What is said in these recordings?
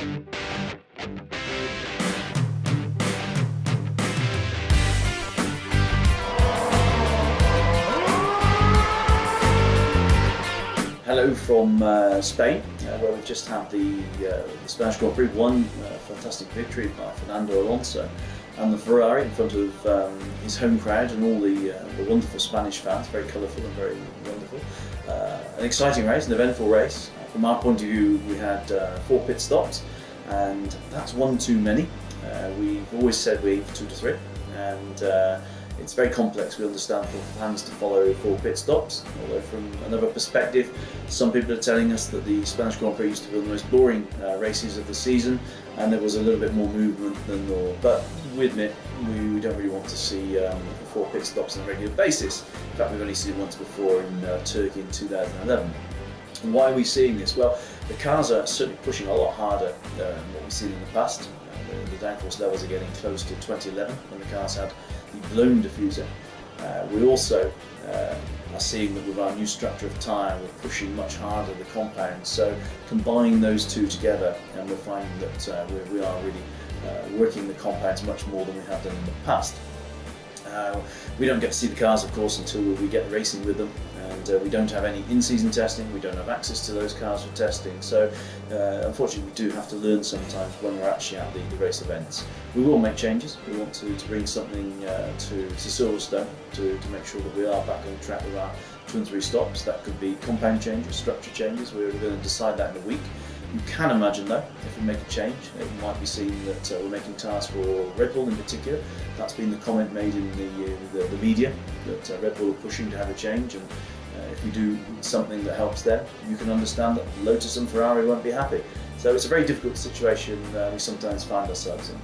Hello from Spain, where we've just had the Spanish Grand Prix, won a fantastic victory by Fernando Alonso, and the Ferrari in front of his home crowd and all the wonderful Spanish fans, very colourful and very wonderful. An exciting race, an eventful race. From our point of view, we had 4 pit stops, and that's one too many. We've always said we aim for 2 to 3, and it's very complex, we understand, for fans to follow 4 pit stops, although from another perspective, some people are telling us that the Spanish Grand Prix used to be one of the most boring races of the season, and there was a little bit more movement than normal. But we admit, we don't really want to see 4 pit stops on a regular basis. In fact, we've only seen it once before in Turkey in 2011. And why are we seeing this? Well, the cars are certainly pushing a lot harder than what we've seen in the past. The downforce levels are getting close to 2011 when the cars had the blown diffuser. We also are seeing that with our new structure of tyre, we're pushing much harder the compound. So combine those two together, and we're finding that we are really working the compounds much more than we have done in the past. We don't get to see the cars, of course, until we get racing with them, and we don't have any in-season testing. We don't have access to those cars for testing, so unfortunately we do have to learn sometimes when we're actually at the race events. We will make changes. We want to bring something to Silverstone to make sure that we are back on track with our 2 and 3 stops. That could be compound changes, structure changes. We're going to decide that in a week. You can imagine, though, if we make a change, it might be seen that we're making tyres for Red Bull in particular. That's been the comment made in the media, that Red Bull are pushing to have a change, and if we do something that helps them, you can understand that Lotus and Ferrari won't be happy. So it's a very difficult situation we sometimes find ourselves in.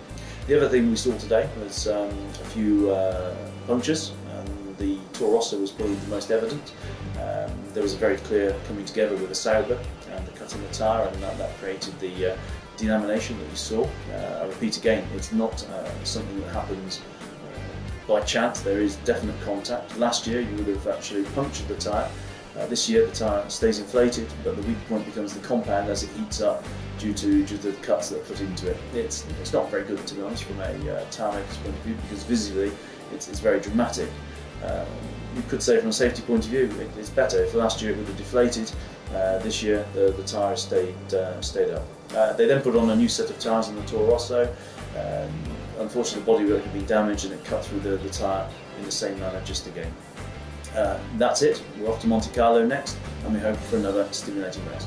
The other thing we saw today was a few punctures. The Toro Rosso was probably the most evident. There was a very clear coming together with a Sauber and the cut in the tyre, and that created the delamination that we saw. I repeat again, it's not something that happens by chance. There is definite contact. Last year you would have actually punctured the tyre. This year the tyre stays inflated, but the weak point becomes the compound as it heats up due to the cuts that are put into it. It's not very good, to be honest, from a tyre maker's point of view, because visibly it's very dramatic. You could say from a safety point of view it's better. If last year it would have deflated, this year the tyre stayed up. They then put on a new set of tyres on the Toro Rosso. Unfortunately the bodywork had been damaged and it cut through the tyre in the same manner just again. That's it. We're off to Monte Carlo next, and we hope for another stimulating race.